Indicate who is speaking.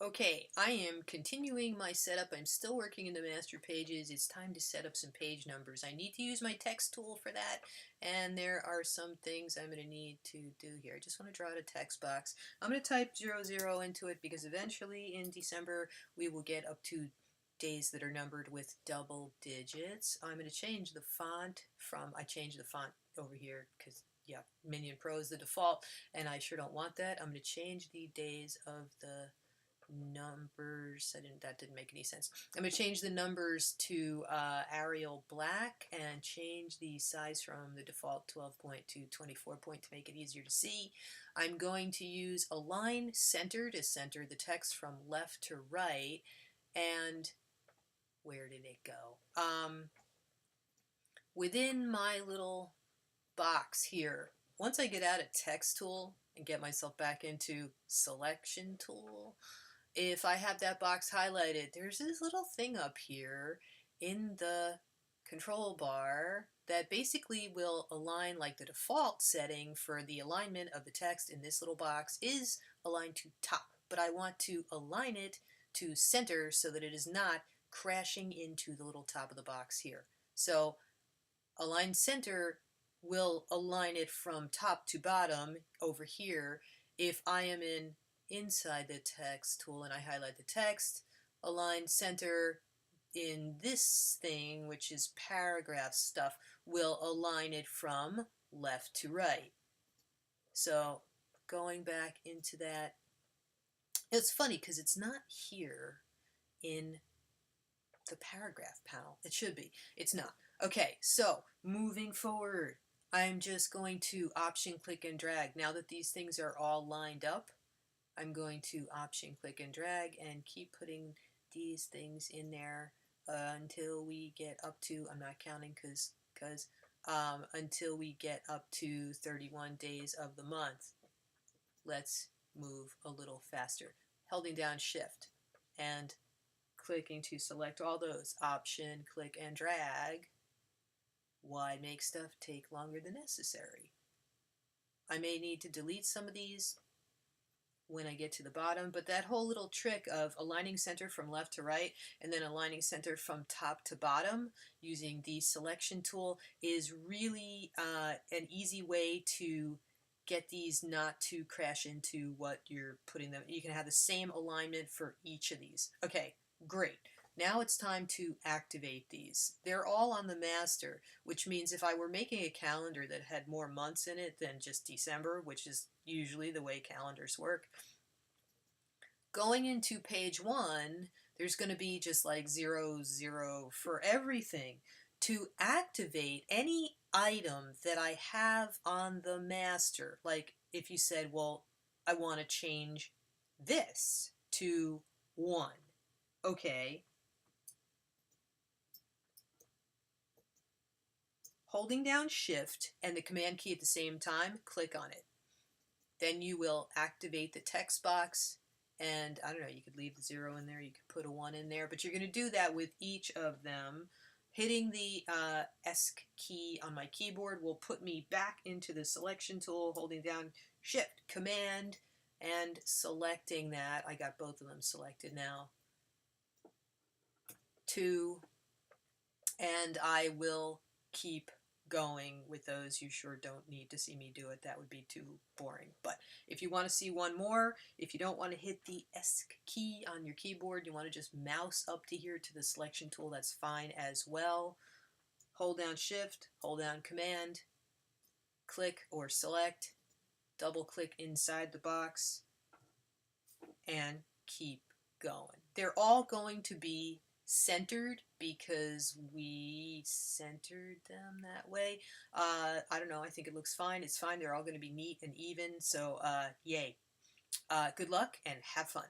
Speaker 1: Okay, I am continuing my setup. I'm still working in the master pages. It's time to set up some page numbers. I need to use my text tool for that, and there are some things I'm going to need to do here. I just want to draw out a text box. I'm going to type 00 into it because eventually in December we will get up to days that are numbered with double digits. I'm going to change the font from, I changed the font over here because yeah, Minion Pro is the default, and I sure don't want that. I'm going to change the days of the numbers. That didn't make any sense. I'm going to change the numbers to Arial black and change the size from the default 12 point to 24 point to make it easier to see. I'm going to use align center to center the text from left to right. And where did it go? Within my little box here, once I get out of text tool and get myself back into selection tool, if I have that box highlighted, there's this little thing up here in the control bar that basically will align, like the default setting for the alignment of the text in this little box is aligned to top, but I want to align it to center so that it is not crashing into the little top of the box here. So align center will align it from top to bottom over here. If I am inside the text tool and I highlight the text, align center in this thing, which is paragraph stuff, will align it from left to right. So going back into that, it's funny because it's not here in the paragraph panel. It should be. It's not. Okay, so moving forward, I'm just going to option click and drag. Now that these things are all lined up, I'm going to option click and drag and keep putting these things in there until we get up to, I'm not counting because until we get up to 31 days of the month. Let's move a little faster. Holding down shift and clicking to select all those, option click and drag. Why make stuff take longer than necessary? I may need to delete some of these when I get to the bottom, but that whole little trick of aligning center from left to right and then aligning center from top to bottom using the selection tool is really an easy way to get these not to crash into what you're putting them. You can have the same alignment for each of these. Okay, great. Now it's time to activate these. They're all on the master, which means if I were making a calendar that had more months in it than just December, which is usually the way calendars work, going into page 1, there's going to be just like 0, 0 for everything. To activate any item that I have on the master, like if you said, well, I want to change this to 1. Okay. Holding down shift and the command key at the same time, click on it. Then you will activate the text box, and I don't know, you could leave the 0 in there, you could put a 1 in there, but you're going to do that with each of them. Hitting the ESC key on my keyboard will put me back into the selection tool, holding down shift, command, and selecting that. I got both of them selected now. 2, and I will keep going with those. You sure don't need to see me do it. That would be too boring. But if you want to see one more, if you don't want to hit the ESC key on your keyboard, you want to just mouse up to here to the selection tool, that's fine as well. Hold down shift, hold down command, click or select, double click inside the box, and keep going. They're all going to be centered because we centered them that way. I don't know, I think it looks fine. It's fine. They're all going to be neat and even, so yay. Good luck and have fun.